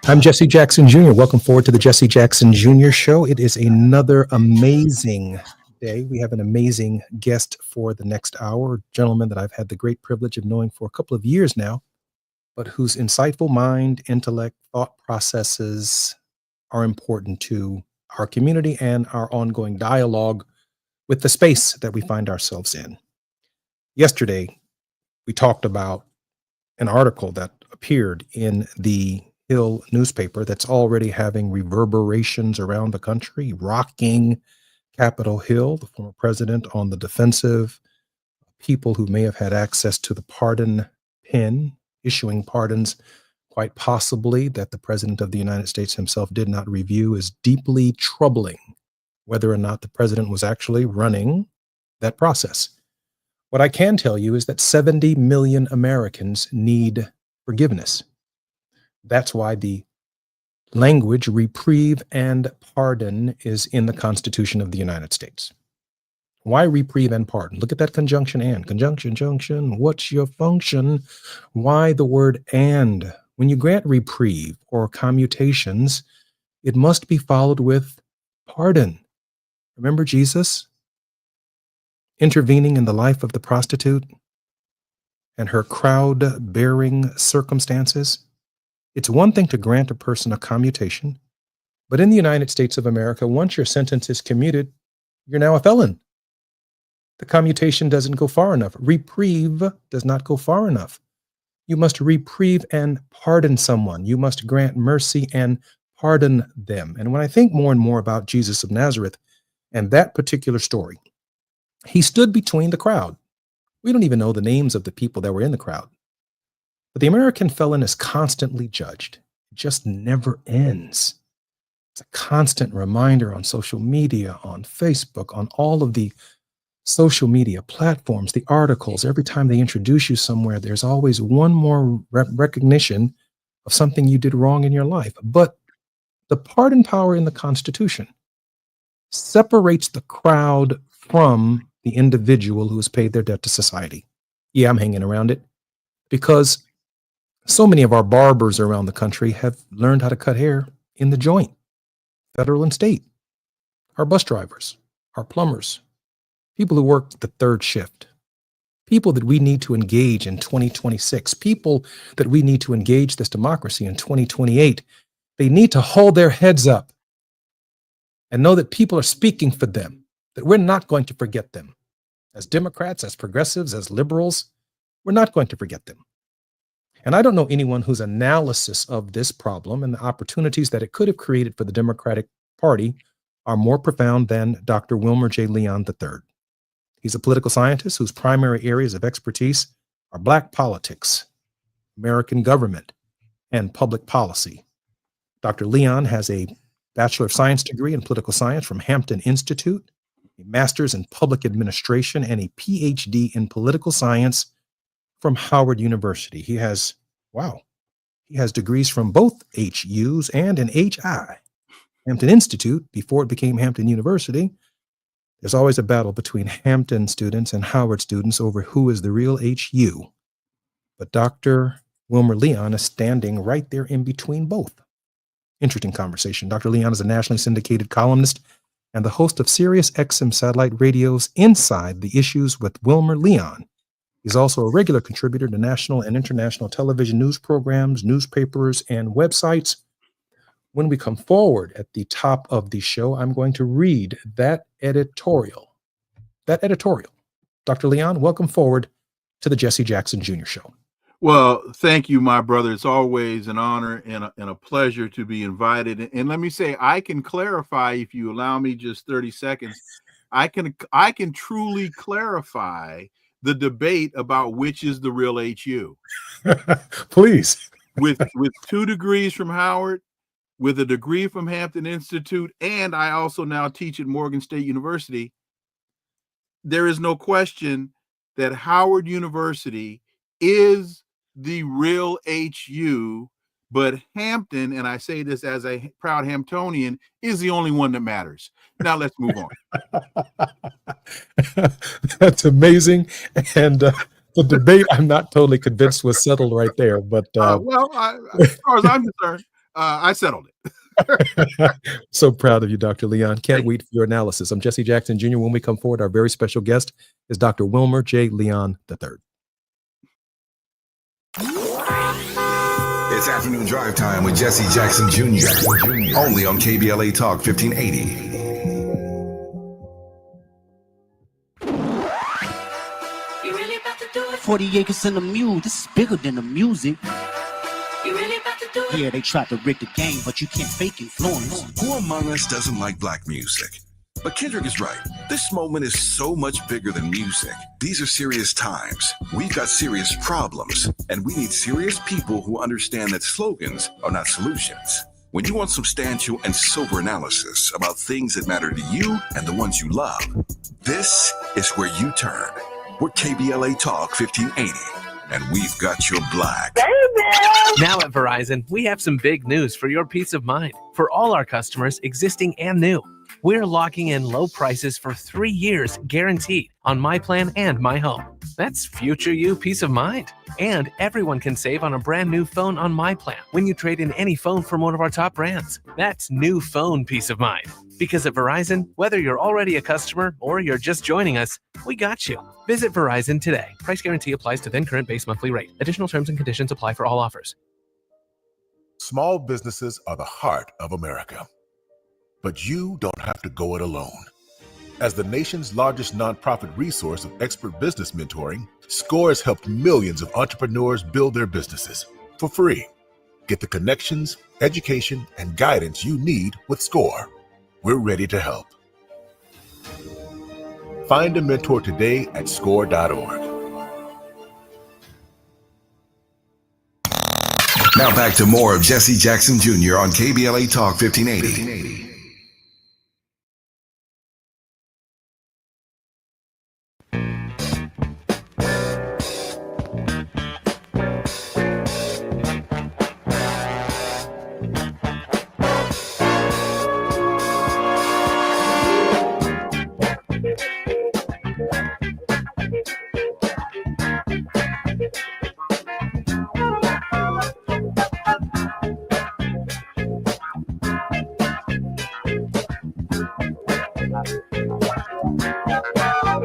I'm Jesse Jackson Jr. Welcome forward to the Jesse Jackson Jr. Show. It is another amazing day. We have an amazing guest for the next hour, a gentleman that I've had the great privilege of knowing for a couple of years now, but whose insightful mind, intellect, thought processes are important to our community and our ongoing dialogue with the space that we find ourselves in. Yesterday, we talked about an article that appeared in the Hill newspaper that's already having reverberations around the country, rocking Capitol Hill, the former president on the defensive, people who may have had access to the pardon pen, issuing pardons, quite possibly that the president of the United States himself did not review, is deeply troubling, whether or not the president was actually running that process. What I can tell you is that 70 million Americans need forgiveness. That's why the language reprieve and pardon is in the Constitution of the United States. Why reprieve and pardon? Look at that conjunction and. Conjunction, junction, what's your function? Why the word and? When you grant reprieve or commutations, it must be followed with pardon. Remember Jesus intervening in the life of the prostitute and her crowd-bearing circumstances? It's one thing to grant a person a commutation, but in the United States of America, once your sentence is commuted, you're now a felon. The commutation doesn't go far enough. Reprieve does not go far enough. You must reprieve and pardon someone. You must grant mercy and pardon them. And when I think more and more about Jesus of Nazareth and that particular story, he stood between the crowd. We don't even know the names of the people that were in the crowd. But the American felon is constantly judged. It just never ends. It's a constant reminder on social media, on Facebook, on all of the social media platforms, the articles. Every time they introduce you somewhere, there's always one more recognition of something you did wrong in your life. But the pardon power in the Constitution separates the crowd from the individual who has paid their debt to society. Yeah, I'm hanging around it because so many of our barbers around the country have learned how to cut hair in the joint, federal and state. Our bus drivers, our plumbers, people who work the third shift, people that we need to engage in 2026, people that we need to engage this democracy in 2028. They need to hold their heads up and know that people are speaking for them, that we're not going to forget them. As Democrats, as progressives, as liberals, we're not going to forget them. And I don't know anyone whose analysis of this problem and the opportunities that it could have created for the Democratic Party are more profound than Dr. Wilmer J. Leon III. He's a political scientist whose primary areas of expertise are Black politics, American government, and public policy. Dr. Leon has a Bachelor of Science degree in political science from Hampton Institute, a master's in public administration, and a PhD in political science from Howard University. He has degrees from both HUs and an HI, Hampton Institute, before it became Hampton University. There's always a battle between Hampton students and Howard students over who is the real HU. But Dr. Wilmer Leon is standing right there in between both. Interesting conversation. Dr. Leon is a nationally syndicated columnist and the host of Sirius XM satellite radio's Inside the Issues with Wilmer Leon. He's also a regular contributor to national and international television news programs, newspapers, and websites. When we come forward at the top of the show, I'm going to read that editorial. Dr. Leon, welcome forward to the Jesse Jackson Jr. Show. Well, thank you, my brother. It's always an honor and a pleasure to be invited. And let me say, I can clarify, if you allow me just 30 seconds, I can truly clarify the debate about which is the real HU. Please. With 2 degrees from Howard, with a degree from Hampton Institute, and I also now teach at Morgan State University, there is no question that Howard University is the real HU, but Hampton, and I say this as a proud Hamptonian, is the only one that matters. Now let's move on. That's amazing. And the debate, I'm not totally convinced, was settled right there. But as far as I'm concerned, I settled it. So proud of you, Dr. Leon. Can't Thank you. wait for your analysis. I'm Jesse Jackson Jr. When we come forward, our very special guest is Dr. Wilmer J. Leon III. It's afternoon drive time with Jesse Jackson Jr. Only on KBLA Talk 1580. You really about to do it? 40 acres and a mule. This is bigger than the music. You really about to do it? Yeah, they tried to rig the game, but you can't fake influence. Who among us doesn't like black music? But Kendrick is right. This moment is so much bigger than music. These are serious times. We've got serious problems, and we need serious people who understand that slogans are not solutions. When you want substantial and sober analysis about things that matter to you and the ones you love, this is where you turn. We're KBLA Talk 1580, and we've got your black. Now at Verizon, we have some big news for your peace of mind. For all our customers, existing and new, we're locking in low prices for 3 years guaranteed on My Plan and My Home. That's future you peace of mind. And everyone can save on a brand new phone on My Plan when you trade in any phone from one of our top brands. That's new phone peace of mind. Because at Verizon, whether you're already a customer or you're just joining us, we got you. Visit Verizon today. Price guarantee applies to then current base monthly rate. Additional terms and conditions apply for all offers. Small businesses are the heart of America. But you don't have to go it alone. As the nation's largest nonprofit resource of expert business mentoring, SCORE has helped millions of entrepreneurs build their businesses for free. Get the connections, education, and guidance you need with SCORE. We're ready to help. Find a mentor today at score.org. Now back to more of Jesse Jackson Jr. on KBLA Talk 1580.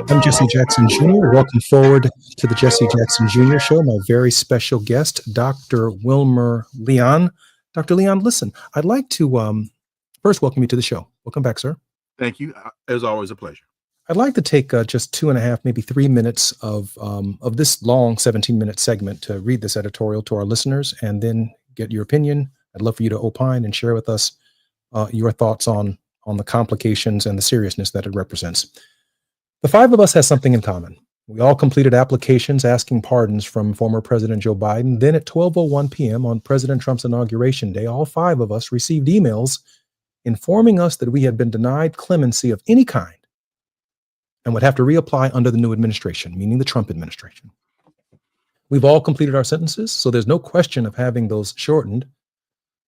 I'm Jesse Jackson Jr. Welcome forward to the Jesse Jackson Jr. Show. My very special guest, Dr. Wilmer Leon. Dr. Leon, listen, I'd like to first welcome you to the show. Welcome back, sir. Thank you. As always, a pleasure. I'd like to take just 2.5, maybe 3 minutes of this long 17-minute segment to read this editorial to our listeners and then get your opinion. I'd love for you to opine and share with us your thoughts on the complications and the seriousness that it represents. The five of us has something in common. We all completed applications asking pardons from former President Joe Biden. Then at 12:01 p.m. on President Trump's inauguration day, all five of us received emails informing us that we had been denied clemency of any kind and would have to reapply under the new administration, meaning the Trump administration. We've all completed our sentences, so there's no question of having those shortened.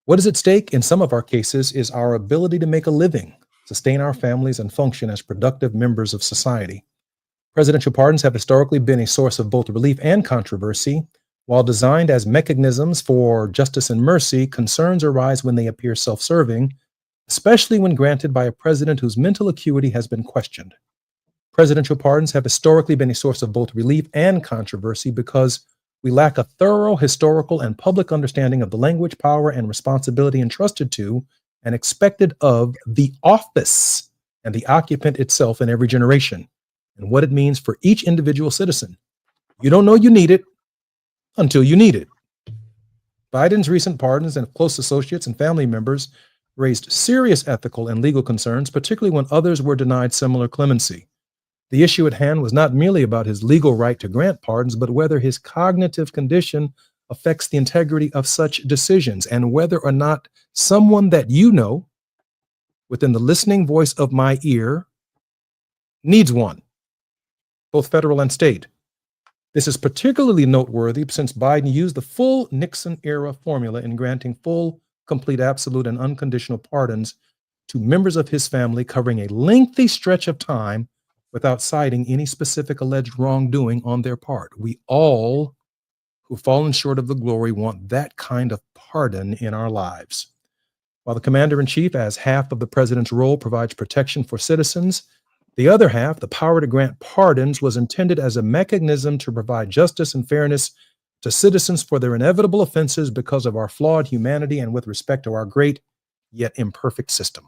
What is at stake in some of our cases is our ability to make a living, sustain our families, and function as productive members of society. Presidential pardons have historically been a source of both relief and controversy. While designed as mechanisms for justice and mercy, concerns arise when they appear self-serving, especially when granted by a president whose mental acuity has been questioned. Presidential pardons have historically been a source of both relief and controversy because we lack a thorough historical and public understanding of the language, power, and responsibility entrusted to and expected of the office and the occupant itself in every generation, and what it means for each individual citizen. You don't know you need it until you need it. Biden's recent pardons and close associates and family members raised serious ethical and legal concerns, particularly when others were denied similar clemency. The issue at hand was not merely about his legal right to grant pardons, but whether his cognitive condition affects the integrity of such decisions and whether or not someone that you know within the listening voice of my ear needs one, both federal and state. This is particularly noteworthy since Biden used the full Nixon-era formula in granting full, complete, absolute, and unconditional pardons to members of his family covering a lengthy stretch of time without citing any specific alleged wrongdoing on their part. We all who've fallen short of the glory want that kind of pardon in our lives. While the commander in chief, as half of the president's role, provides protection for citizens, the other half, the power to grant pardons, was intended as a mechanism to provide justice and fairness to citizens for their inevitable offenses because of our flawed humanity and with respect to our great yet imperfect system.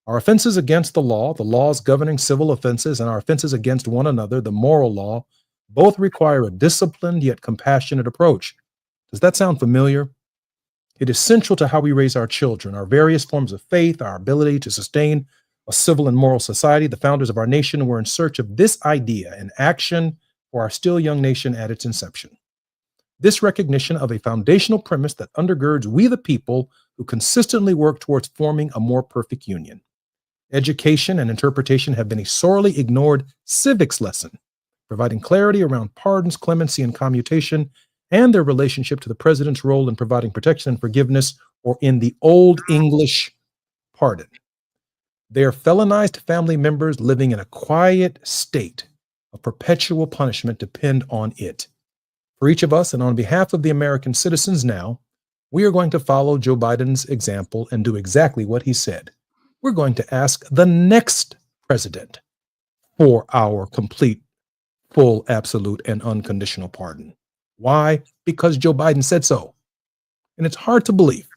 Our offenses against the laws governing civil offenses, and our offenses against one another, the moral law, both require a disciplined yet compassionate approach. Does that sound familiar? It is central to how we raise our children, our various forms of faith, our ability to sustain a civil and moral society. The founders of our nation were in search of this idea and action for our still young nation at its inception. This recognition of a foundational premise that undergirds we the people who consistently work towards forming a more perfect union. Education and interpretation have been a sorely ignored civics lesson, providing clarity around pardons, clemency, and commutation, and their relationship to the president's role in providing protection and forgiveness, or in the Old English, pardon. They are felonized family members living in a quiet state of perpetual punishment depend on it. For each of us, and on behalf of the American citizens now, we are going to follow Joe Biden's example and do exactly what he said. We're going to ask the next president for our complete, full, absolute, and unconditional pardon. Why? Because Joe Biden said so. And it's hard to believe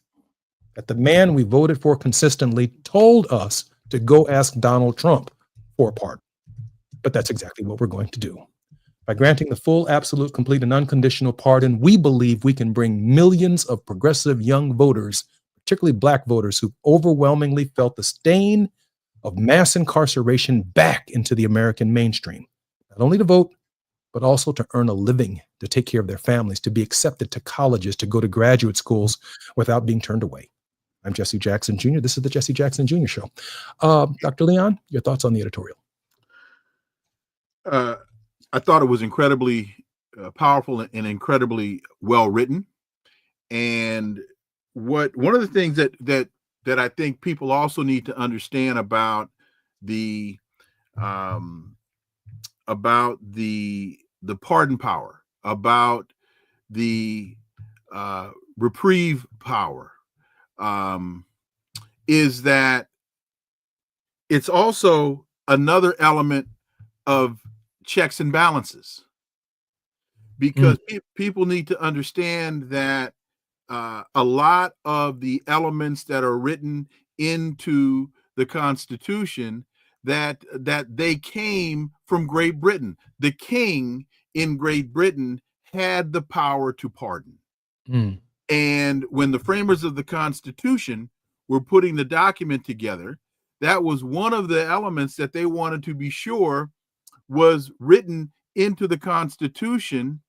that the man we voted for consistently told us to go ask Donald Trump for a pardon. But that's exactly what we're going to do. By granting the full, absolute, complete, and unconditional pardon, we believe we can bring millions of progressive young voters, particularly Black voters, who've overwhelmingly felt the stain of mass incarceration, back into the American mainstream, not only to vote, but also to earn a living, to take care of their families, to be accepted to colleges, to go to graduate schools without being turned away. I'm Jesse Jackson Jr. This is the Jesse Jackson Jr. Show. Dr. Leon, your thoughts on the editorial? I thought it was incredibly powerful and incredibly well written. And one of the things that I think people also need to understand about the pardon power, about the reprieve power, is that it's also another element of checks and balances, because people need to understand that a lot of the elements that are written into the Constitution, that they came from Great Britain. The king in Great Britain had the power to pardon. And when the framers of the Constitution were putting the document together, that was one of the elements that they wanted to be sure was written into the Constitution,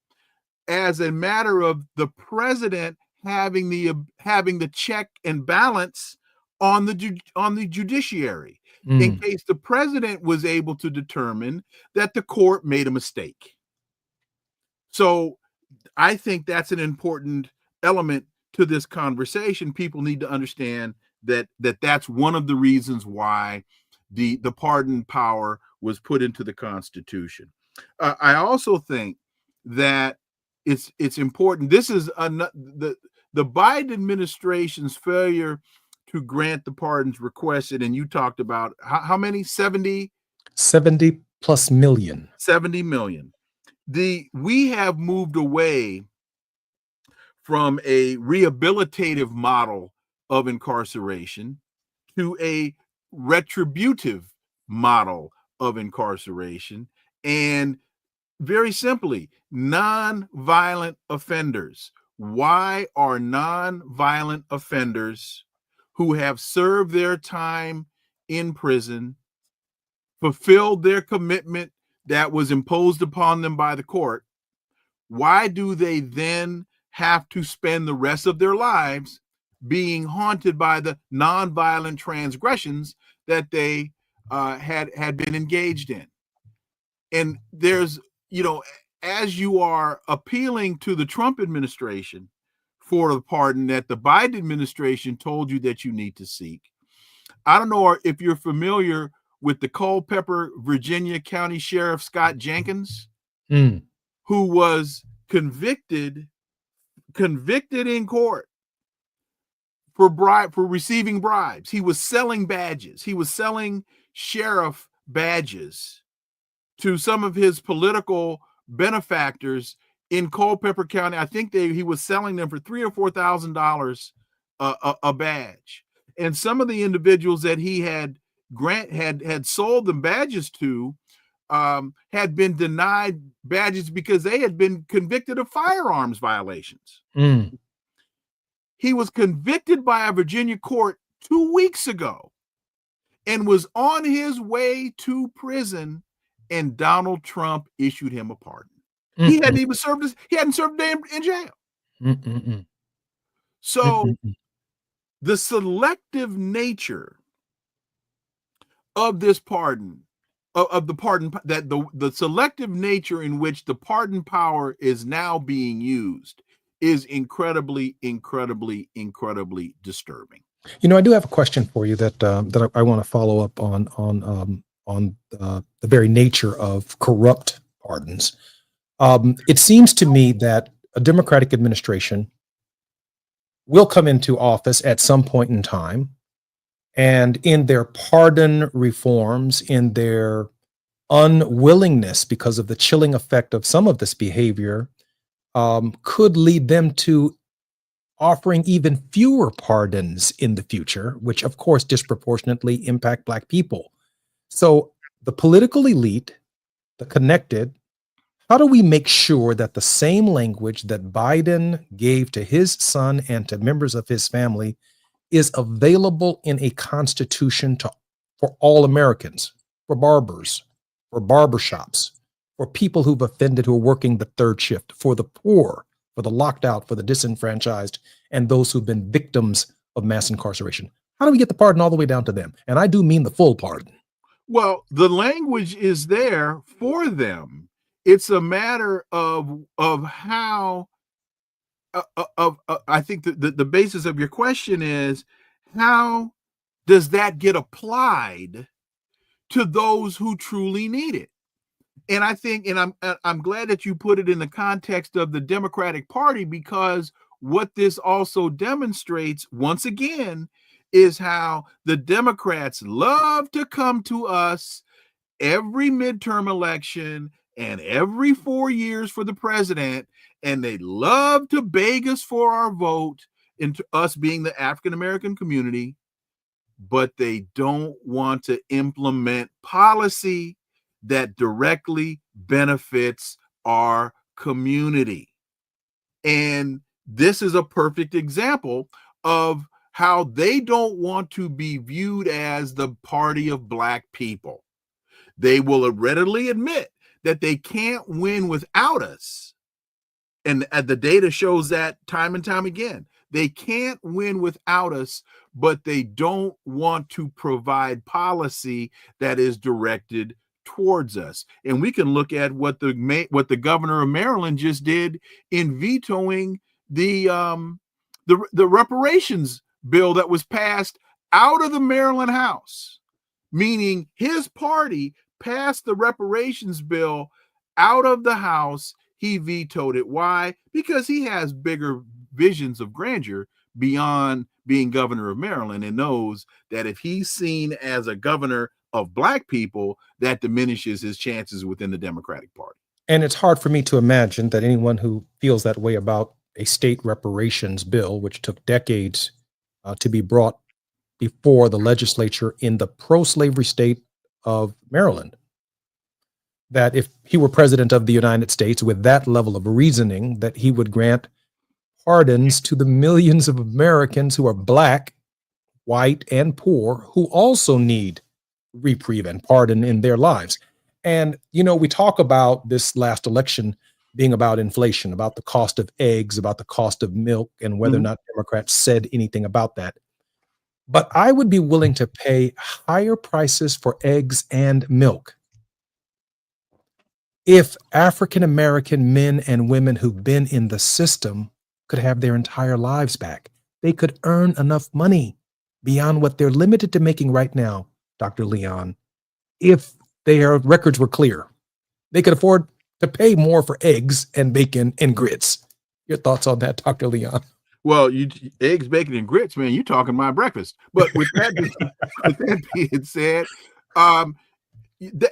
as a matter of the president having the check and balance on the judiciary, in case the president was able to determine that the court made a mistake. So I think that's an important element to this conversation. People need to understand that that's one of the reasons why the pardon power was put into the Constitution. I also think that it's important. This is the Biden administration's failure to grant the pardons requested, and you talked about how many? 70 plus million. 70 million. We have moved away from a rehabilitative model of incarceration to a retributive model of incarceration. And very simply, nonviolent offenders. Why are nonviolent offenders who have served their time in prison, fulfilled their commitment that was imposed upon them by the court, why do they then have to spend the rest of their lives being haunted by the nonviolent transgressions that they had been engaged in? And there's, as you are appealing to the Trump administration for the pardon that the Biden administration told you that you need to seek, I don't know if you're familiar with the Culpeper, Virginia County Sheriff Scott Jenkins, who was convicted in court for receiving bribes. He was selling badges. He was selling sheriff badges to some of his political benefactors in Culpeper County. I think he was selling them for $3,000 or $4,000 a badge. And some of the individuals that he had sold them badges to had been denied badges because they had been convicted of firearms violations. Mm. He was convicted by a Virginia court 2 weeks ago and was on his way to prison, and Donald Trump issued him a pardon. Mm-mm. He hadn't even served a day in jail. Mm-mm. So Mm-mm. the selective nature of this pardon, of the pardon, that the selective nature in which the pardon power is now being used is incredibly, incredibly, incredibly disturbing. You know, I do have a question for you that I want to follow up on the very nature of corrupt pardons. It seems to me that a Democratic administration will come into office at some point in time, and in their pardon reforms, in their unwillingness because of the chilling effect of some of this behavior, could lead them to offering even fewer pardons in the future, which of course disproportionately impact Black people. So the political elite, the connected, how do we make sure that the same language that Biden gave to his son and to members of his family is available in a constitution for all Americans, for barbers, for barbershops, for people who've offended who are working the third shift, for the poor, for the locked out, for the disenfranchised, and those who've been victims of mass incarceration? How do we get the pardon all the way down to them? And I do mean the full pardon. Well, the language is there for them. It's a matter of how. I think the basis of your question is, how does that get applied to those who truly need it? And I think, and I'm glad that you put it in the context of the Democratic Party, because what this also demonstrates, once again, is how the Democrats love to come to us every midterm election and every 4 years for the president, and they love to beg us for our vote, into us being the African American community, but they don't want to implement policy that directly benefits our community. And this is a perfect example of how they don't want to be viewed as the party of Black people. They will readily admit that they can't win without us. And the data shows that time and time again. They can't win without us, but they don't want to provide policy that is directed towards us. And we can look at what the governor of Maryland just did in vetoing the reparations bill that was passed out of the Maryland House, meaning his party passed the reparations bill out of the House. He vetoed it. Why? Because he has bigger visions of grandeur beyond being governor of Maryland, and knows that if he's seen as a governor of Black people, that diminishes his chances within the Democratic Party. And it's hard for me to imagine that anyone who feels that way about a state reparations bill, which took decades to be brought before the legislature in the pro-slavery state of Maryland, that if he were president of the United States with that level of reasoning, that he would grant pardons to the millions of Americans who are Black, white, and poor, who also need reprieve and pardon in their lives. And, you know, we talk about this last election being about inflation, about the cost of eggs, about the cost of milk, and whether or not Democrats said anything about that. But I would be willing to pay higher prices for eggs and milk if African American men and women who've been in the system could have their entire lives back. They could earn enough money beyond what they're limited to making right now, Dr. Leon, if their records were clear. They could afford to pay more for eggs and bacon and grits. Your thoughts on that, Dr. Leon? Well, eggs, bacon, and grits, man. You talking my breakfast. But with that, with that being said, um, the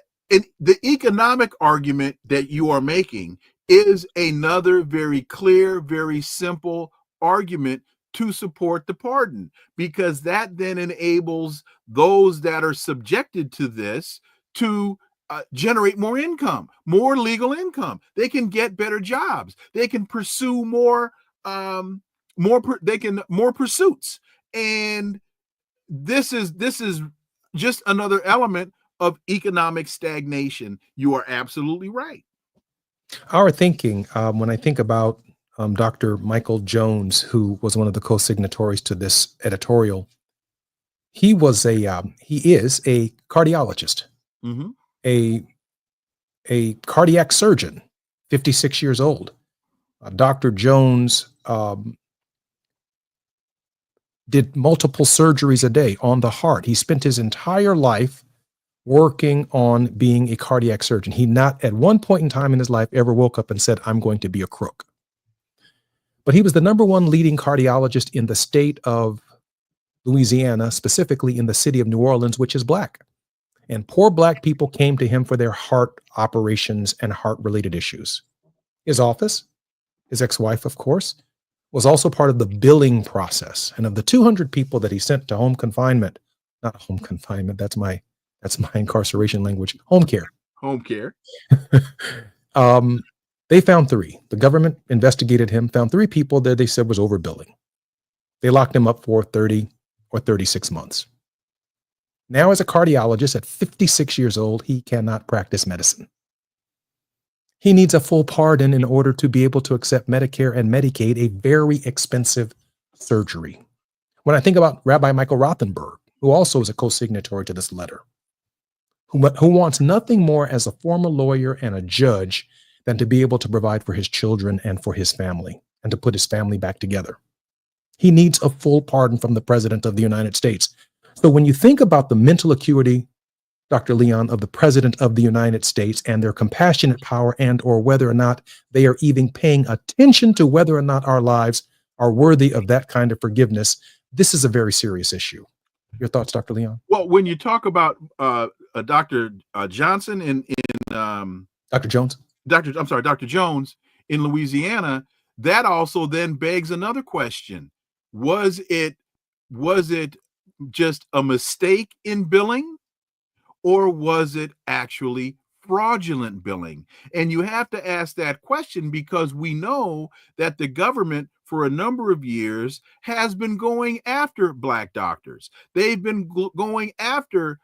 economic argument that you are making is another very clear, very simple argument to support the pardon, because that then enables those that are subjected to this to generate more income, more legal income. They can get better jobs. They can pursue more pursuits. And this is just another element of economic stagnation. You are absolutely right. Our thinking, when I think about Dr. Michael Jones, who was one of the co-signatories to this editorial, he is a cardiologist, Mm-hmm. a cardiac surgeon, 56 years old. Dr. Jones did multiple surgeries a day on the heart. He spent his entire life working on being a cardiac surgeon. He not at one point in time in his life ever woke up and said, I'm going to be a crook. But he was the number one leading cardiologist in the state of Louisiana, specifically in the city of New Orleans, which is Black. And poor Black people came to him for their heart operations and heart-related issues. His office, his ex-wife, of course, was also part of the billing process. And of the 200 people that he sent to home confinement, not home confinement, that's my incarceration language, home care. Home care. They found 3. The government investigated him, found 3 people that they said was overbilling. They locked him up for 30 or 36 months. Now, as a cardiologist at 56 years old, he cannot practice medicine. He needs a full pardon in order to be able to accept Medicare and Medicaid, a very expensive surgery. When I think about Rabbi Michael Rothenberg, who also is a co-signatory to this letter, who wants nothing more as a former lawyer and a judge than to be able to provide for his children and for his family and to put his family back together. He needs a full pardon from the President of the United States. So when you think about the mental acuity, Dr. Leon, of the President of the United States and their compassionate power, and or whether or not they are even paying attention to whether or not our lives are worthy of that kind of forgiveness, this is a very serious issue. Your thoughts, Dr. Leon? Well, when you talk about Dr. Johnson in Dr. Jones? Dr. Jones in Louisiana, that also then begs another question. Was it just a mistake in billing, or was it actually fraudulent billing? And you have to ask that question because we know that the government for a number of years has been going after Black doctors. They've been going after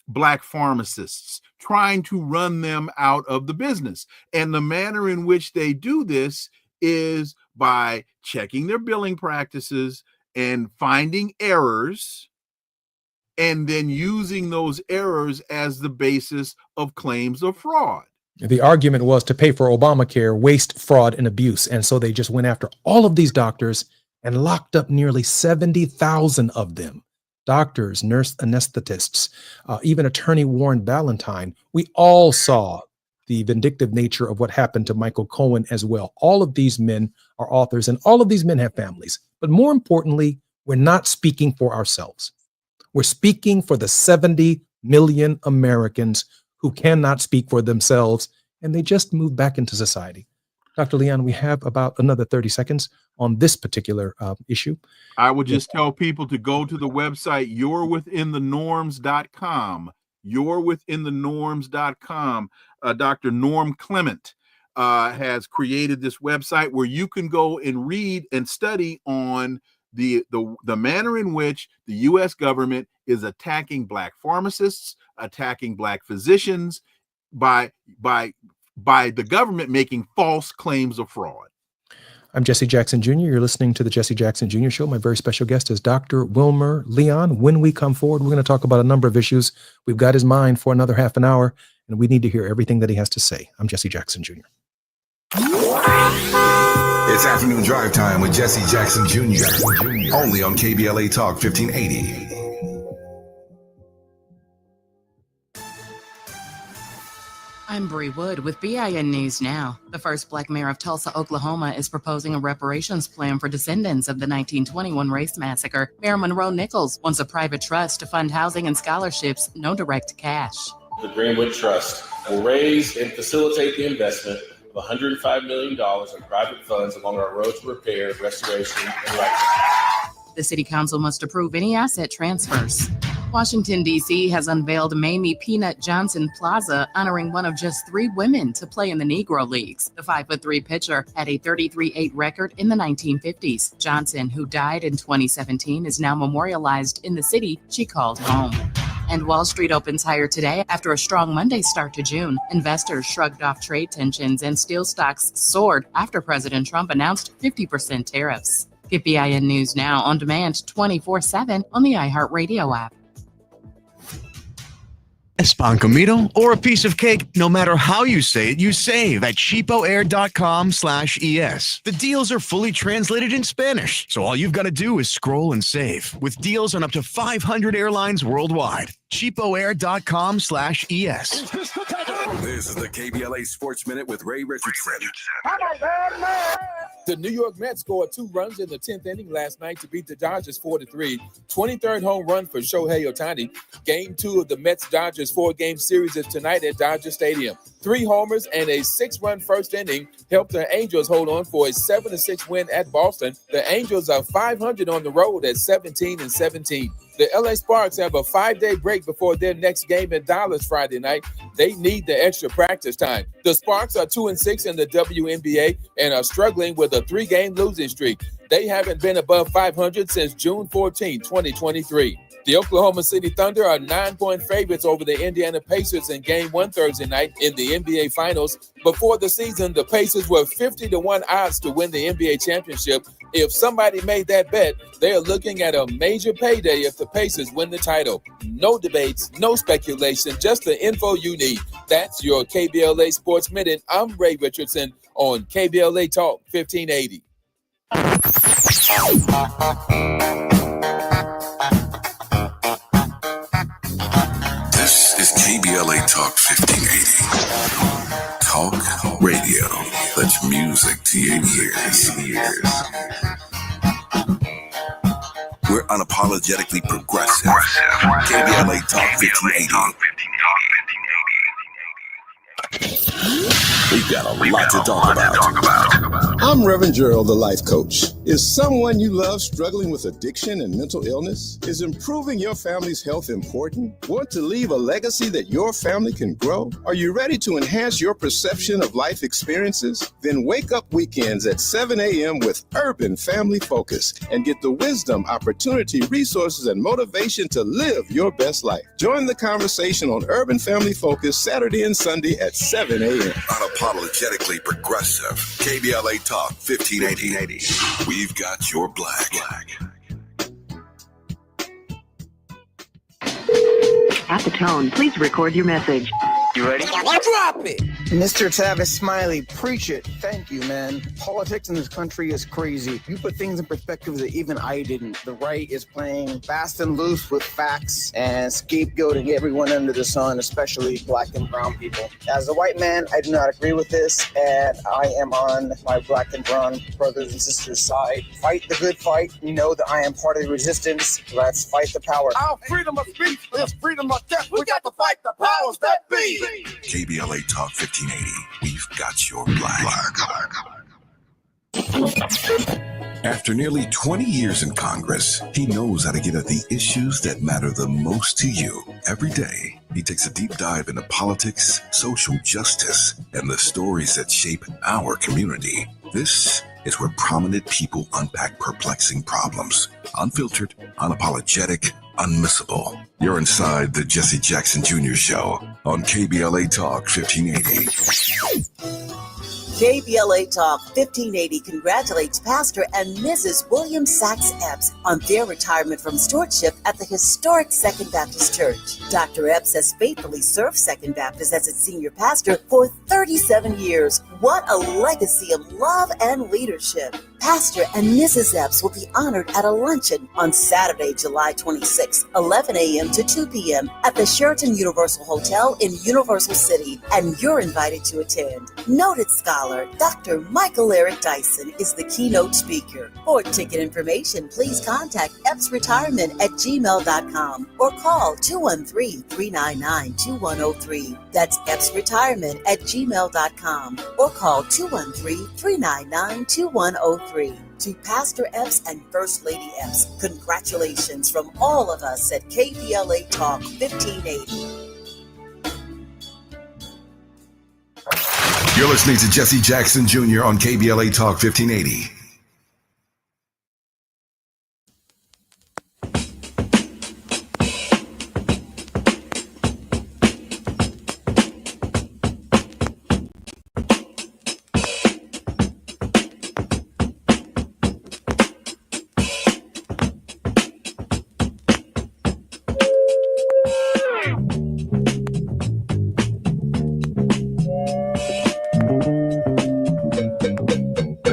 Black pharmacists, trying to run them out of the business. And the manner in which they do this is by checking their billing practices and finding errors, and then using those errors as the basis of claims of fraud. The argument was to pay for Obamacare, waste, fraud, and abuse. And so they just went after all of these doctors and locked up nearly 70,000 of them. Doctors, nurse anesthetists, even attorney Warren Ballentine. We all saw the vindictive nature of what happened to Michael Cohen as well. All of these men are authors, and all of these men have families. But more importantly, we're not speaking for ourselves. We're speaking for the 70 million Americans who cannot speak for themselves, and they just moved back into society. Dr. Leon, we have about another 30 seconds on this particular issue. I would just tell people to go to the website you'rewithinthenorms.com. You'rewithinthenorms.com. Dr. Norm Clement has created this website where you can go and read and study on the manner in which the U.S. government is attacking Black pharmacists, attacking Black physicians by the government making false claims of fraud. I'm Jesse Jackson Jr. You're listening to the Jesse Jackson Jr. Show. My very special guest is Dr. Wilmer Leon. When we come forward, we're going to talk about a number of issues. We've got his mind for another half an hour, and we need to hear everything that he has to say. I'm Jesse Jackson Jr. It's Afternoon Drive Time with Jesse Jackson Jr. Only on KBLA Talk 1580. I'm Bree Wood with BIN News Now. The first Black mayor of Tulsa, Oklahoma is proposing a reparations plan for descendants of the 1921 race massacre. Mayor Monroe Nichols wants a private trust to fund housing and scholarships, no direct cash. The Greenwood Trust will raise and facilitate the investment of $105 million in private funds along our road to repair, restoration, and right. The City Council must approve any asset transfers. Washington, D.C. has unveiled Mamie Peanut Johnson Plaza, honoring one of just 3 women to play in the Negro Leagues. The 5'3" pitcher had a 33-8 record in the 1950s. Johnson, who died in 2017, is now memorialized in the city she called home. And Wall Street opens higher today after a strong Monday start to June. Investors shrugged off trade tensions and steel stocks soared after President Trump announced 50% tariffs. Get BIN News Now on demand 24/7 on the iHeartRadio app. Pan comido or a piece of cake, no matter how you say it, you save at cheapoair.com/ES. The deals are fully translated in Spanish, so all you've got to do is scroll and save with deals on up to 500 airlines worldwide. cheapoair.com/ES. This is the KBLA Sports Minute with Ray Richardson. The New York Mets scored 2 runs in the 10th inning last night to beat the Dodgers 4-3. 23rd home run for Shohei Ohtani. Game 2 of the Mets-Dodgers 4-game series is tonight at Dodger Stadium. 3 homers and a 6-run first inning helped the Angels hold on for a 7-6 win at Boston. The Angels are 500 on the road at 17-17. The LA Sparks have a 5-day break before their next game in Dallas Friday night. They need the extra practice time. The Sparks are 2-6 in the WNBA and are struggling with a 3-game losing streak. They haven't been above 500 since June 14, 2023. The Oklahoma City Thunder are 9-point favorites over the Indiana Pacers in Game 1 Thursday night in the NBA Finals. Before the season, the Pacers were 50-1 odds to win the NBA championship. If somebody made that bet, they are looking at a major payday if the Pacers win the title. No debates, no speculation, just the info you need. That's your KBLA Sports Minute. I'm Ray Richardson on KBLA Talk 1580. This is KBLA Talk 1580. Talk radio. That's music to your ears. We're unapologetically progressive. KBLA Talk 1580. We've got a lot to talk about. I'm Reverend Gerald, the life coach. Is someone you love struggling with addiction and mental illness? Is improving your family's health important? Want to leave a legacy that your family can grow? Are you ready to enhance your perception of life experiences? Then wake up weekends at 7 a.m. with Urban Family Focus and get the wisdom, opportunity, resources, and motivation to live your best life. Join the conversation on Urban Family Focus Saturday and Sunday at 7 a.m. Unapologetically progressive. KBLA Talk 1580. We've got your black. At the tone, please record your message. You ready? Drop it! Mr. Tavis Smiley, preach it. Thank you, man. Politics in this country is crazy. You put things in perspective that even I didn't. The right is playing fast and loose with facts and scapegoating everyone under the sun, especially black and brown people. As a white man, I do not agree with this, and I am on my black and brown brothers and sisters' side. Fight the good fight. You know that I am part of the resistance. Let's fight the power. Our freedom of speech is freedom of death. We got to fight the powers that be. KBLA Talk 1580. We've got your black. After nearly 20 years in Congress, he knows how to get at the issues that matter the most to you. Every day, he takes a deep dive into politics, social justice, and the stories that shape our community. This is where prominent people unpack perplexing problems. Unfiltered, unapologetic, unmissable. You're inside the Jesse Jackson Jr. Show on KBLA Talk 1580. KBLA Talk 1580 congratulates Pastor and Mrs. William Sachs Epps on their retirement from stewardship at the historic Second Baptist Church. Dr. Epps has faithfully served Second Baptist as its senior pastor for 37 years. What a legacy of love and leadership. Pastor and Mrs. Epps will be honored at a luncheon on Saturday, July 26, 11 a.m. to 2 p.m. at the Sheraton Universal Hotel in Universal City, and you're invited to attend. Noted scholar Dr. Michael Eric Dyson is the keynote speaker. For ticket information, please contact epsretirement@gmail.com or call 213-399-2103. That's epsretirement@gmail.com or call 213-399-2103. To Pastor Epps and First Lady Epps, congratulations from all of us at KBLA Talk 1580. You're listening to Jesse Jackson Jr. on KBLA Talk 1580.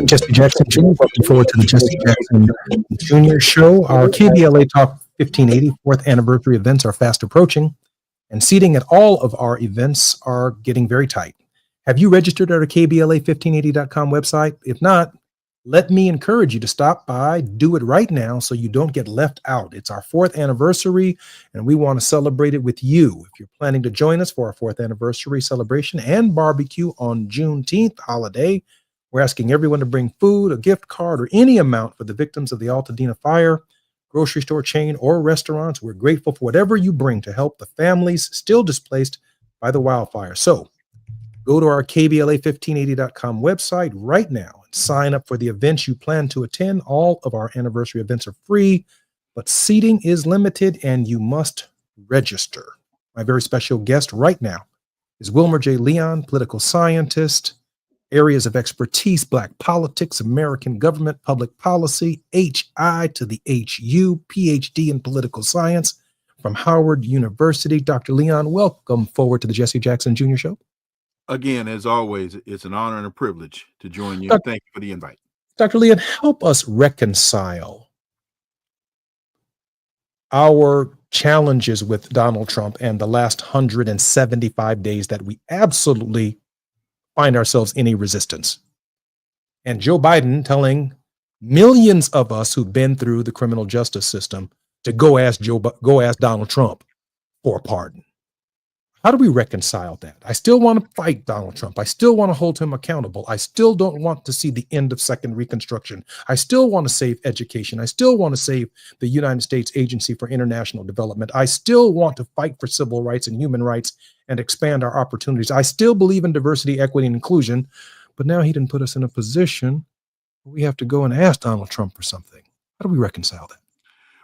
Jesse Jackson Jr. Welcome forward to the Jesse Jackson Jr. Show. Our KBLA Talk 1580 4th anniversary events are fast approaching, and seating at all of our events are getting very tight. Have you registered at our KBLA1580.com website? If not, let me encourage you to stop by, do it right now so you don't get left out. It's our 4th anniversary, and we want to celebrate it with you. If you're planning to join us for our 4th anniversary celebration and barbecue on Juneteenth holiday, we're asking everyone to bring food, a gift card, or any amount for the victims of the Altadena fire, grocery store chain, or restaurants. We're grateful for whatever you bring to help the families still displaced by the wildfire. So go to our KBLA1580.com website right now and sign up for the events you plan to attend. All of our anniversary events are free, but seating is limited and you must register. My very special guest right now is Wilmer J. Leon, political scientist. Areas of expertise: Black politics, American government, public policy, HI to the HU, PhD in political science from Howard University. Dr. Leon, welcome forward to the Jesse Jackson Jr. Show. Again, as always, it's an honor and a privilege to join you. Thank you for the invite. Dr. Leon, help us reconcile our challenges with Donald Trump and the last 175 days that we absolutely find ourselves in a resistance. And Joe Biden telling millions of us who've been through the criminal justice system to go ask Donald Trump for a pardon. How do we reconcile that? I still want to fight Donald Trump. I still want to hold him accountable. I still don't want to see the end of Second Reconstruction. I still want to save education. I still want to save the United States Agency for International Development. I still want to fight for civil rights and human rights and expand our opportunities. I still believe in diversity, equity, and inclusion, but now he didn't put us in a position where we have to go and ask Donald Trump for something. How do we reconcile that?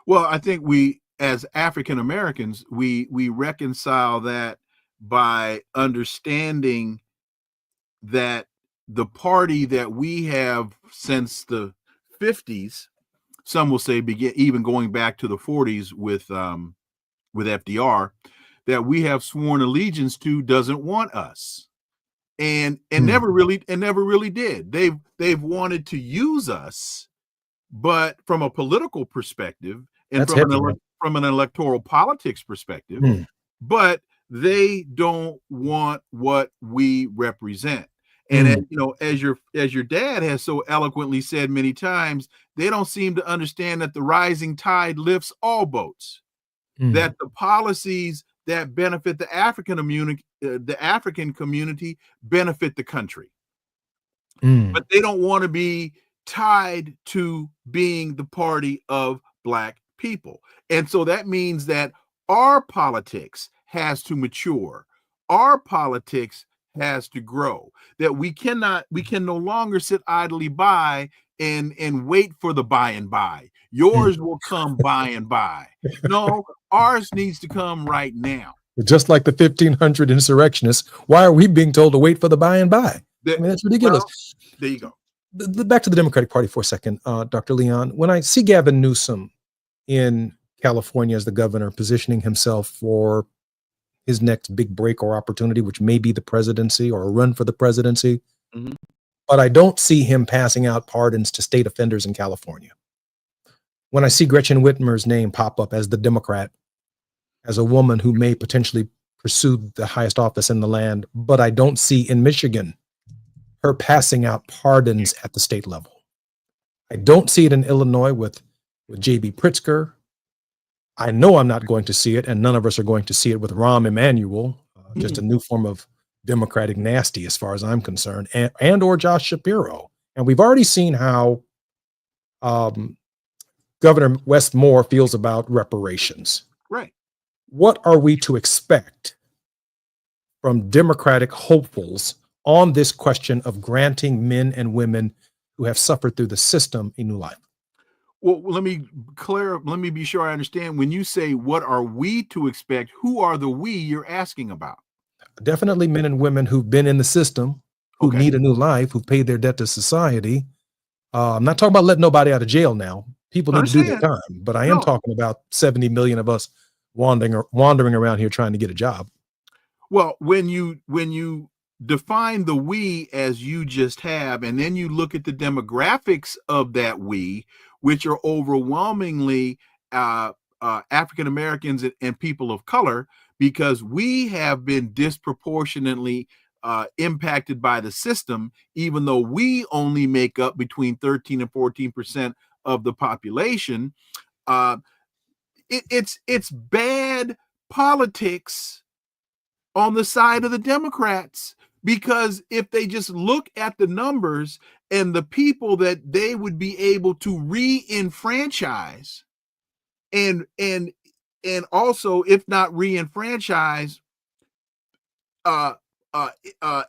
Well, I think we, as African Americans, we reconcile that by understanding that the party that we have since the 50s, some will say begin even going back to the 40s with FDR, that we have sworn allegiance to, doesn't want us, and never really did. They've wanted to use us, but from a political perspective and from an electoral politics perspective, but they don't want what we represent. And as your dad has so eloquently said many times, they don't seem to understand that the rising tide lifts all boats. That the policies that benefit the African community benefit the country. But they don't want to be tied to being the party of Black people. And so that means that our politics has to mature. Our politics has to grow. That we can no longer sit idly by and wait for the by and by. Yours will come by and by. No, ours needs to come right now. Just like the 1500 insurrectionists, why are we being told to wait for the by and by? I mean, that's ridiculous. Well, there you go. Back to the Democratic Party for a second, Dr. Leon. When I see Gavin Newsom in California as the governor, positioning himself for his next big break or opportunity, which may be the presidency or a run for the presidency, Mhm. but I don't see him passing out pardons to state offenders in California. When I see Gretchen Whitmer's name pop up as the Democrat, as a woman who may potentially pursue the highest office in the land, but I don't see in Michigan her passing out pardons at the state level. I don't see it in Illinois with J.B. Pritzker. I know I'm not going to see it, and none of us are going to see it with Rahm Emanuel, just a new form of Democratic nasty as far as I'm concerned, and or Josh Shapiro. And we've already seen how Governor Wes Moore feels about reparations. Right. What are we to expect from Democratic hopefuls on this question of granting men and women who have suffered through the system a new life? Well, let me be sure I understand. When you say what are we to expect, who are the we you're asking about? Definitely men and women who've been in the system, who Okay. need a new life, who've paid their debt to society. I'm not talking about letting nobody out of jail now. People need to do their Understand. time, but I am talking about 70 million of us wandering around here trying to get a job. Well, when you define the we as you just have, and then you look at the demographics of that we, which are overwhelmingly African Americans and people of color, because we have been disproportionately impacted by the system, even though we only make up between 13 and 14% of the population. It's bad politics on the side of the Democrats, because if they just look at the numbers and the people that they would be able to re-enfranchise and also, if not re-enfranchise,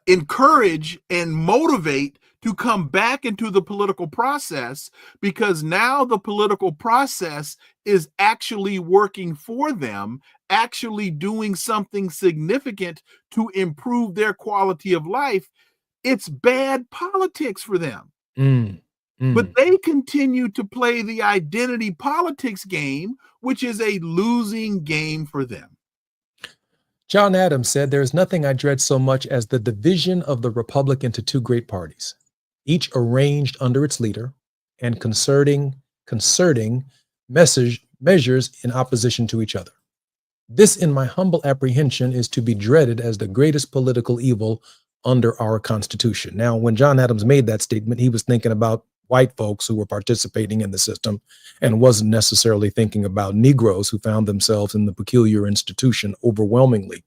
encourage and motivate to come back into the political process, because now the political process is actually working for them, actually doing something significant to improve their quality of life. It's bad politics for them. But they continue to play the identity politics game, which is a losing game for them. John Adams said, "There is nothing I dread so much as the division of the republic into two great parties, each arranged under its leader and concerting measures in opposition to each other. This, in my humble apprehension, is to be dreaded as the greatest political evil under our Constitution." Now, when John Adams made that statement, he was thinking about white folks who were participating in the system and wasn't necessarily thinking about Negroes who found themselves in the peculiar institution overwhelmingly.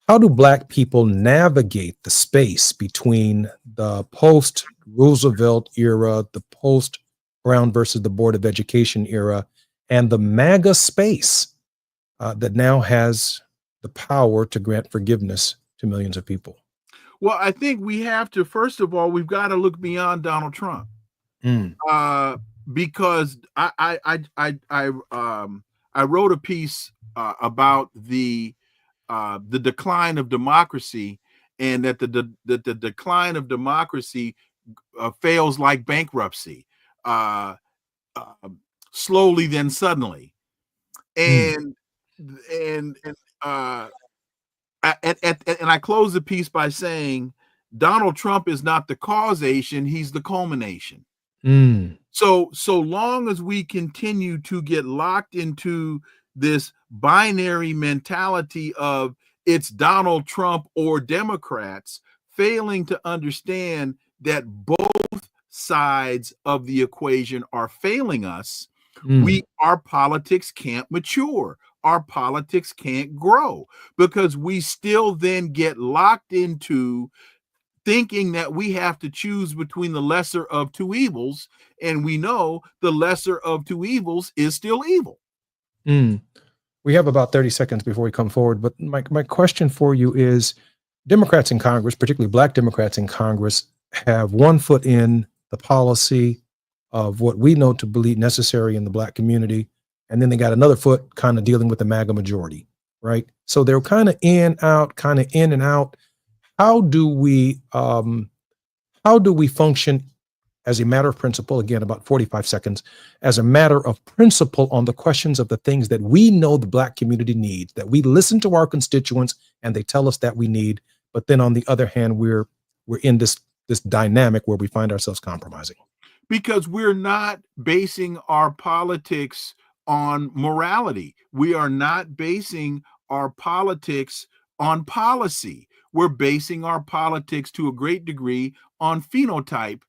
How do Black people navigate the space between the post-Roosevelt era, the post-Brown versus the Board of Education era, and the MAGA space that now has the power to grant forgiveness to millions of people? Well, I think we have to, first of all, we've got to look beyond Donald Trump. Because I wrote a piece about the decline of democracy, and that the decline of democracy fails like bankruptcy, slowly then suddenly, and I close the piece by saying Donald Trump is not the causation; he's the culmination. So long as we continue to get locked into this binary mentality of it's Donald Trump or Democrats, failing to understand that both sides of the equation are failing us, our politics can't mature. Our politics can't grow, because we still then get locked into thinking that we have to choose between the lesser of two evils, and we know the lesser of two evils is still evil. We have about 30 seconds before we come forward, but my question for you is, Democrats in Congress, particularly Black Democrats in Congress, have one foot in the policy of what we know to believe necessary in the Black community, and then they got another foot kind of dealing with the MAGA majority, right? So they're kind of in and out. How do we function as a matter of principle? Again, about 45 seconds, as a matter of principle on the questions of the things that we know the Black community needs, that we listen to our constituents and they tell us that we need. But then on the other hand, we're in this this dynamic where we find ourselves compromising? Because we're not basing our politics on morality. We are not basing our politics on policy. We're basing our politics to a great degree on phenotype,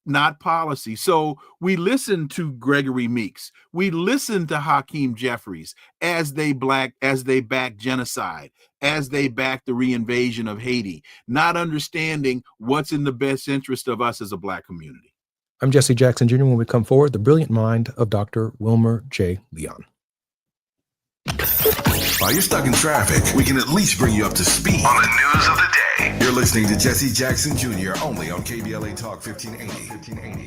not policy. So we listen to Gregory Meeks. We listen to Hakeem Jeffries as they back genocide, as they back the reinvasion of Haiti, not understanding what's in the best interest of us as a Black community. I'm Jesse Jackson Jr. When we come forward, the brilliant mind of Dr. Wilmer J. Leon. While you're stuck in traffic, we can at least bring you up to speed on the news of the day. You're listening to Jesse Jackson Jr. only on KBLA Talk 1580.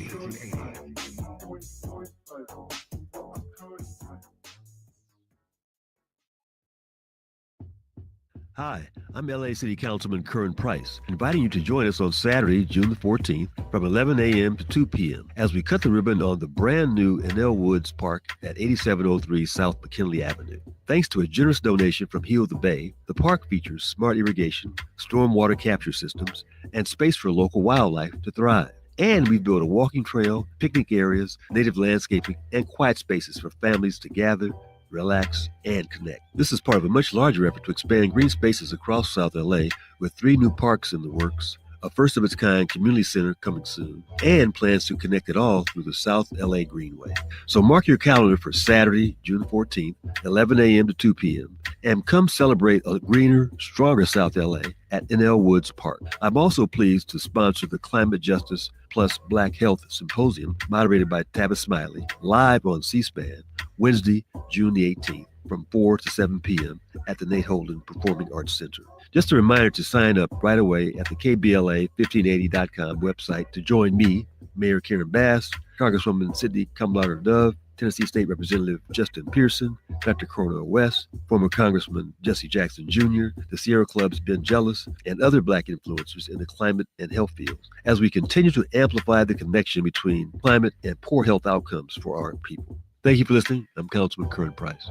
Hi, I'm LA City Councilman Curran Price, inviting you to join us on Saturday, June the 14th from 11 a.m. to 2 p.m. as we cut the ribbon on the brand new Enel Woods Park at 8703 South McKinley Avenue. Thanks to a generous donation from Heal the Bay, the park features smart irrigation, stormwater capture systems, and space for local wildlife to thrive. And we've built a walking trail, picnic areas, native landscaping, and quiet spaces for families to gather, relax, and connect. This is part of a much larger effort to expand green spaces across South LA with 3 new parks in the works, a first-of-its-kind community center coming soon, and plans to connect it all through the South LA Greenway. So mark your calendar for Saturday, June 14th, 11 a.m. to 2 p.m., and come celebrate a greener, stronger South LA at Enel Woods Park. I'm also pleased to sponsor the Climate Justice Plus Black Health Symposium, moderated by Tavis Smiley, live on C-SPAN, Wednesday, June the 18th, from 4 to 7 p.m. at the Nate Holden Performing Arts Center. Just a reminder to sign up right away at the KBLA1580.com website to join me, Mayor Karen Bass, Congresswoman Sidney Kamlager Dove, Tennessee State Representative Justin Pearson, Dr. Cornel West, former Congressman Jesse Jackson Jr., the Sierra Club's Ben Jealous, and other Black influencers in the climate and health fields, as we continue to amplify the connection between climate and poor health outcomes for our people. Thank you for listening. I'm Councilman Curran Price.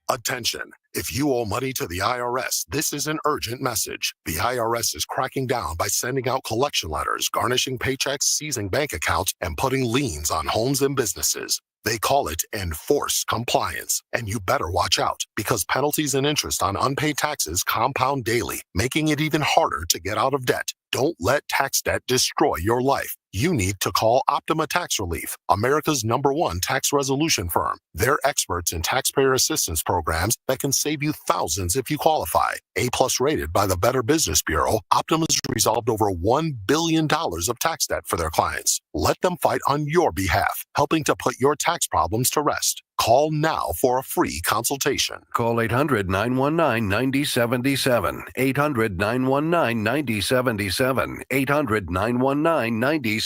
Attention. If you owe money to the IRS, this is an urgent message. The IRS is cracking down by sending out collection letters, garnishing paychecks, seizing bank accounts, and putting liens on homes and businesses. They call it enforced compliance. And you better watch out, because penalties and interest on unpaid taxes compound daily, making it even harder to get out of debt. Don't let tax debt destroy your life. You need to call Optima Tax Relief, America's #1 tax resolution firm. They're experts in taxpayer assistance programs that can save you thousands if you qualify. A+ rated by the Better Business Bureau, Optima's resolved over $1 billion of tax debt for their clients. Let them fight on your behalf, helping to put your tax problems to rest. Call now for a free consultation. Call 800-919-9077. 800-919-9077. 800-919-9077.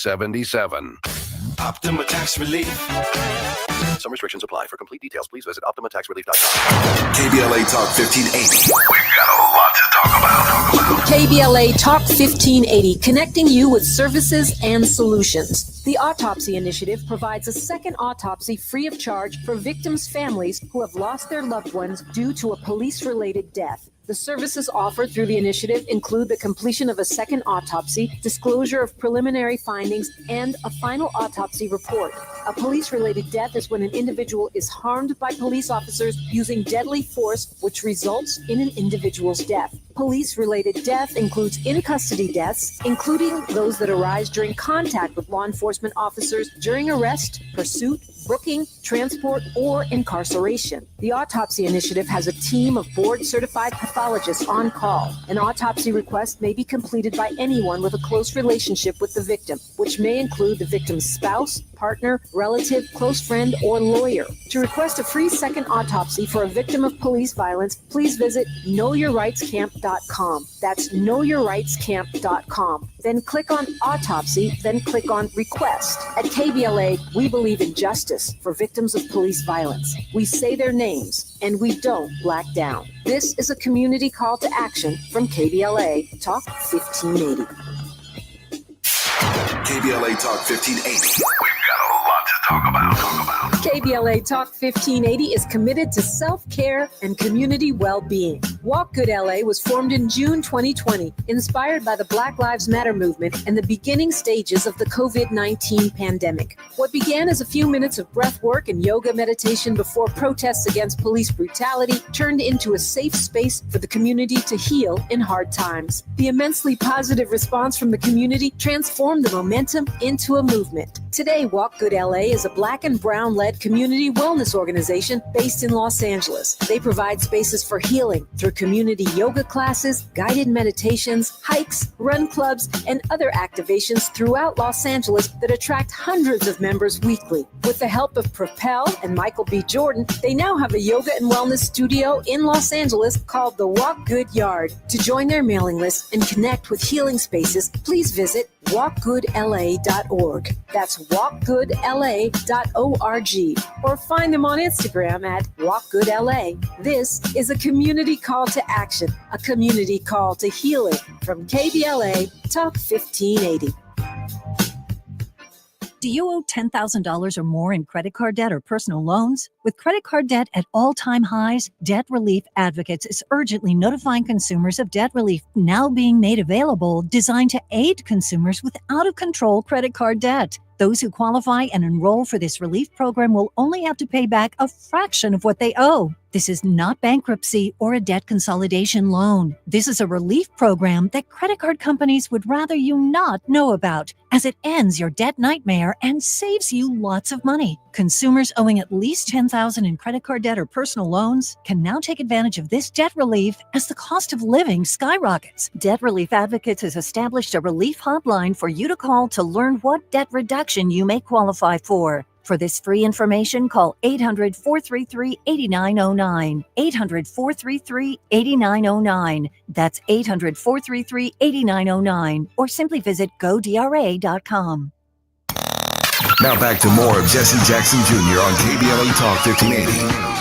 Optima Tax Relief. Some restrictions apply. For complete details, please visit OptimaTaxRelief.com. KBLA Talk 1580. We've got a lot to talk about. KBLA Talk 1580, connecting you with services and solutions. The Autopsy Initiative provides a second autopsy free of charge for victims' families who have lost their loved ones due to a police-related death. The services offered through the initiative include the completion of a second autopsy, disclosure of preliminary findings, and a final autopsy report. A police-related death is when an individual is harmed by police officers using deadly force, which results in an individual's death. Police-related death includes in-custody deaths, including those that arise during contact with law enforcement officers during arrest, pursuit, booking, transport, or incarceration. The Autopsy Initiative has a team of board-certified pathologists on call. An autopsy request may be completed by anyone with a close relationship with the victim, which may include the victim's spouse, partner, relative, close friend, or lawyer. To request a free second autopsy for a victim of police violence, please visit knowyourrightscamp.com. That's knowyourrightscamp.com. Then click on Autopsy, then click on Request. At KBLA, we believe in justice for victims of police violence. We say their names, and we don't black down. This is a community call to action from KBLA Talk 1580. KBLA Talk 1580. We've got a lot to KBLA Talk 1580 is committed to self-care and community well-being. Walk Good LA was formed in June 2020, inspired by the Black Lives Matter movement and the beginning stages of the COVID-19 pandemic. What began as a few minutes of breath work and yoga meditation before protests against police brutality turned into a safe space for the community to heal in hard times. The immensely positive response from the community transformed the momentum into a movement. Today, Walk Good LA is a Black and Brown-led community wellness organization based in Los Angeles. They provide spaces for healing through community yoga classes, guided meditations, hikes, run clubs, and other activations throughout Los Angeles that attract hundreds of members weekly. With the help of Propel and Michael B. Jordan, they now have a yoga and wellness studio in Los Angeles called the Walk Good Yard. To join their mailing list and connect with healing spaces, please visit walkgoodla.org. That's walkgoodla.org. Or find them on Instagram at walkgoodla. This is a community call to action, a community call to healing from KBLA Talk 1580. Do you owe $10,000 or more in credit card debt or personal loans? With credit card debt at all-time highs, Debt Relief Advocates is urgently notifying consumers of debt relief now being made available, designed to aid consumers with out-of-control credit card debt. Those who qualify and enroll for this relief program will only have to pay back a fraction of what they owe. This is not bankruptcy or a debt consolidation loan. This is a relief program that credit card companies would rather you not know about, as it ends your debt nightmare and saves you lots of money. Consumers owing at least $10,000 in credit card debt or personal loans can now take advantage of this debt relief as the cost of living skyrockets. Debt Relief Advocates has established a relief hotline for you to call to learn what debt reduction you may qualify for. For this free information, call 800-433-8909. 800-433-8909. That's 800-433-8909. Or simply visit godra.com. Now back to more of Jesse Jackson Jr. on KBLA Talk 1580.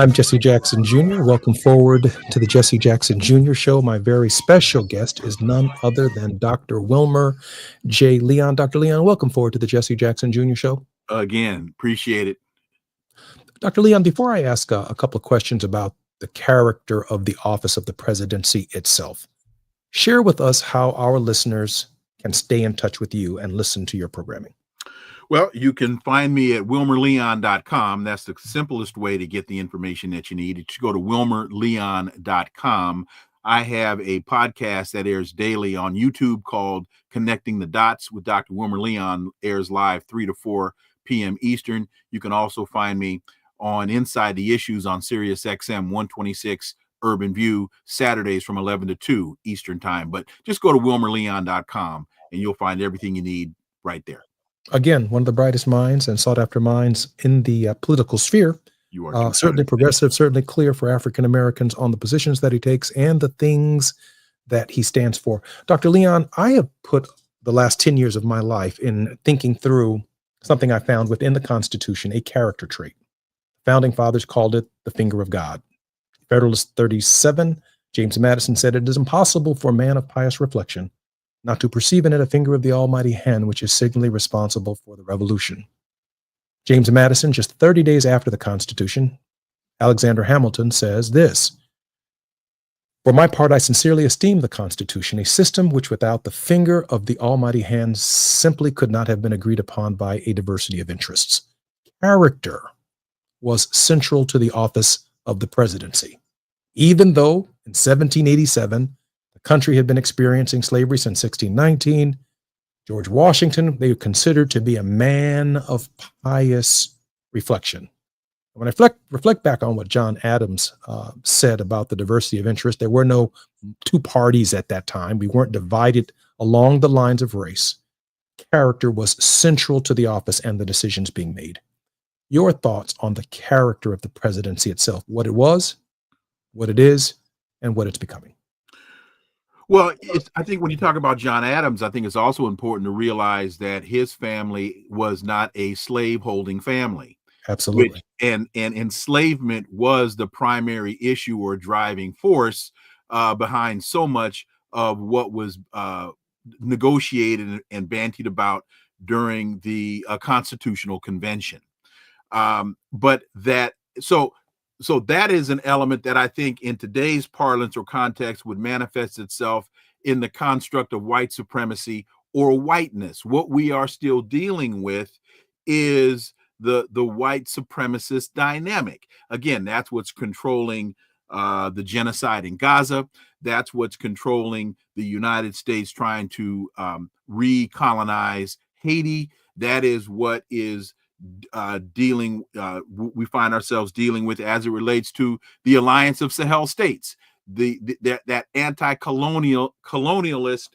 I'm Jesse Jackson Jr. Welcome forward to the Jesse Jackson Jr. Show. My very special guest is none other than Dr. Wilmer J. Leon. Dr. Leon, welcome forward to the Jesse Jackson Jr. Show. Again, appreciate it. Dr. Leon, before I ask a couple of questions about the character of the office of the presidency itself, share with us how our listeners can stay in touch with you and listen to your programming. Well, you can find me at wilmerleon.com. That's the simplest way to get the information that you need. You go to wilmerleon.com. I have a podcast that airs daily on YouTube called Connecting the Dots with Dr. Wilmer Leon, airs live 3 to 4 p.m. Eastern. You can also find me on Inside the Issues on Sirius XM 126 Urban View, Saturdays from 11 to 2 Eastern Time. But just go to wilmerleon.com and you'll find everything you need right there. Again, one of the brightest minds and sought after minds in the political sphere. You are certainly progressive, certainly clear for African Americans on the positions that he takes and the things that he stands for. Dr. Leon, I have put the last 10 years of my life in thinking through something I found within the Constitution, a character trait. Founding fathers called it the finger of God. Federalist 37, James Madison said, "It is impossible for a man of pious reflection not to perceive in it a finger of the almighty hand, which is signally responsible for the revolution." James Madison, just 30 days after the Constitution, Alexander Hamilton says this: "For my part, I sincerely esteem the Constitution, a system which without the finger of the almighty hand simply could not have been agreed upon by a diversity of interests." Character was central to the office of the presidency. Even though in 1787, the country had been experiencing slavery since 1619, George Washington, they were considered to be a man of pious reflection. When I reflect back on what John Adams said about the diversity of interest, there were no two parties at that time. We weren't divided along the lines of race. Character was central to the office and the decisions being made. Your thoughts on the character of the presidency itself, what it was, what it is, and what it's becoming. Well, I think when you talk about John Adams, I think it's also important to realize that his family was not a slave-holding family. Absolutely. and enslavement was the primary issue or driving force behind so much of what was negotiated and bantied about during the Constitutional Convention. But that so that is an element that I think in today's parlance or context would manifest itself in the construct of white supremacy or whiteness. What we are still dealing with is the white supremacist dynamic. Again, that's what's controlling the genocide in Gaza. That's what's controlling the United States trying to recolonize Haiti. That is what is we find ourselves dealing with as it relates to the alliance of Sahel states, that colonialist,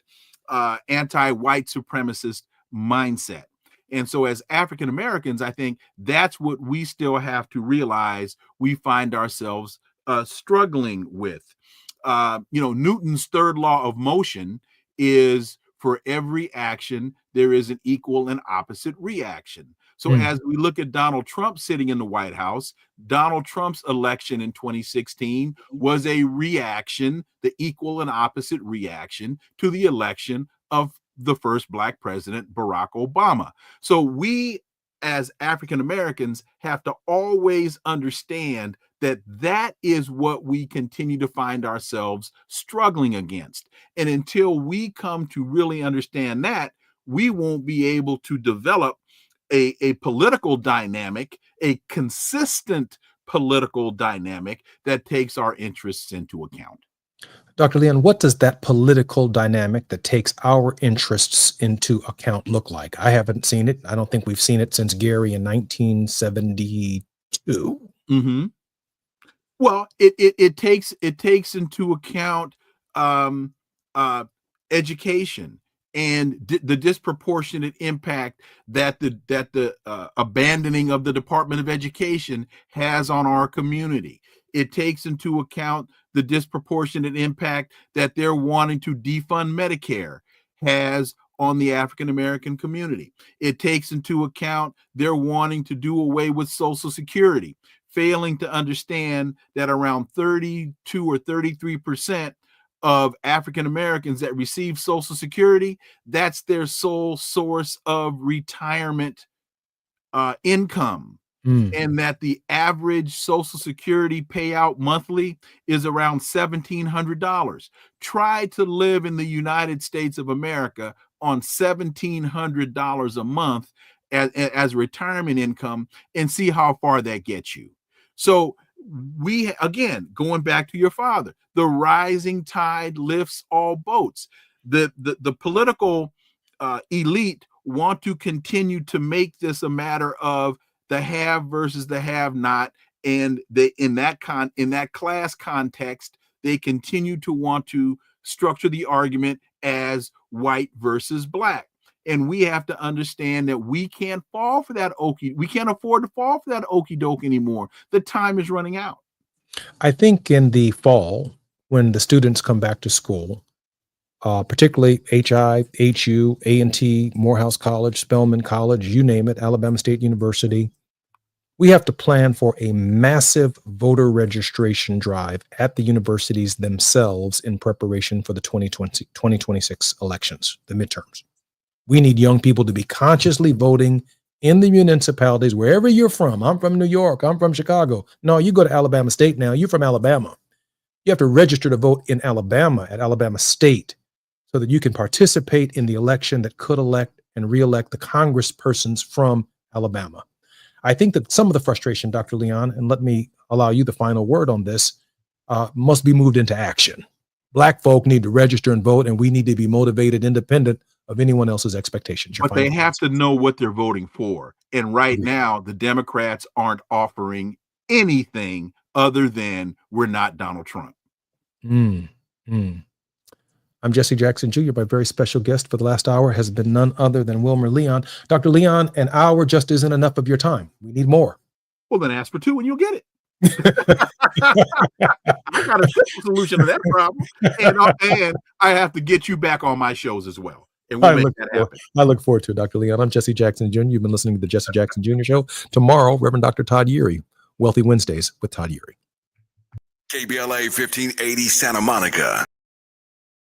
anti-white supremacist mindset. And so as African Americans, I think that's what we still have to realize we find ourselves struggling with. Newton's third law of motion is for every action, there is an equal and opposite reaction. So as we look at Donald Trump sitting in the White House, Donald Trump's election in 2016 was a reaction, the equal and opposite reaction to the election of the first Black president, Barack Obama. So we as African Americans have to always understand that that is what we continue to find ourselves struggling against. And until we come to really understand that, we won't be able to develop a political dynamic, a consistent political dynamic that takes our interests into account. Dr. Leon, what does that political dynamic that takes our interests into account look like? I haven't seen it. I don't think we've seen it since Gary in 1972. Mm-hmm. Well, it takes into account education and the disproportionate impact that the abandoning of the Department of Education has on our community. It takes into account the disproportionate impact that they're wanting to defund Medicare has on the African American community. It takes into account they're wanting to do away with Social Security, failing to understand that around 32 or 33% of African Americans that receive Social Security, that's their sole source of retirement income. And that the average Social Security payout monthly is around $1,700. Try to live in the United States of America on $1,700 a month as retirement income and see how far that gets you. So we, again, going back to your father, the rising tide lifts all boats. The political elite want to continue to make this a matter of the have versus the have not, and they in that class context, they continue to want to structure the argument as white versus Black. And we have to understand that we can't fall for that we can't afford to fall for that okey doke anymore. The time is running out. I think in the fall, when the students come back to school, particularly HI, HU, A&T, Morehouse College, Spelman College, you name it, Alabama State University, we have to plan for a massive voter registration drive at the universities themselves in preparation for the 2026 elections, the midterms. We need young people to be consciously voting in the municipalities, wherever you're from. I'm from New York. I'm from Chicago. No, you go to Alabama State now. You're from Alabama. You have to register to vote in Alabama at Alabama State so that you can participate in the election that could elect and reelect the congresspersons from Alabama. I think that some of the frustration, Dr. Leon, and let me allow you the final word on this, must be moved into action. Black folk need to register and vote, and we need to be motivated independent of anyone else's expectations. But they have to know what they're voting for. And right now, the Democrats aren't offering anything other than we're not Donald Trump. I'm Jesse Jackson Jr. My very special guest for the last hour has been none other than Wilmer Leon. Dr. Leon, an hour just isn't enough of your time. We need more. Well, then ask for two and you'll get it. I got a simple solution to that problem. And I have to get you back on my shows as well. And we'll make that happen. I look forward to it, Dr. Leon. I'm Jesse Jackson Jr. You've been listening to the Jesse Jackson Jr. Show. Tomorrow, Reverend Dr. Todd Urey, Wealthy Wednesdays with Todd Urey. KBLA 1580 Santa Monica.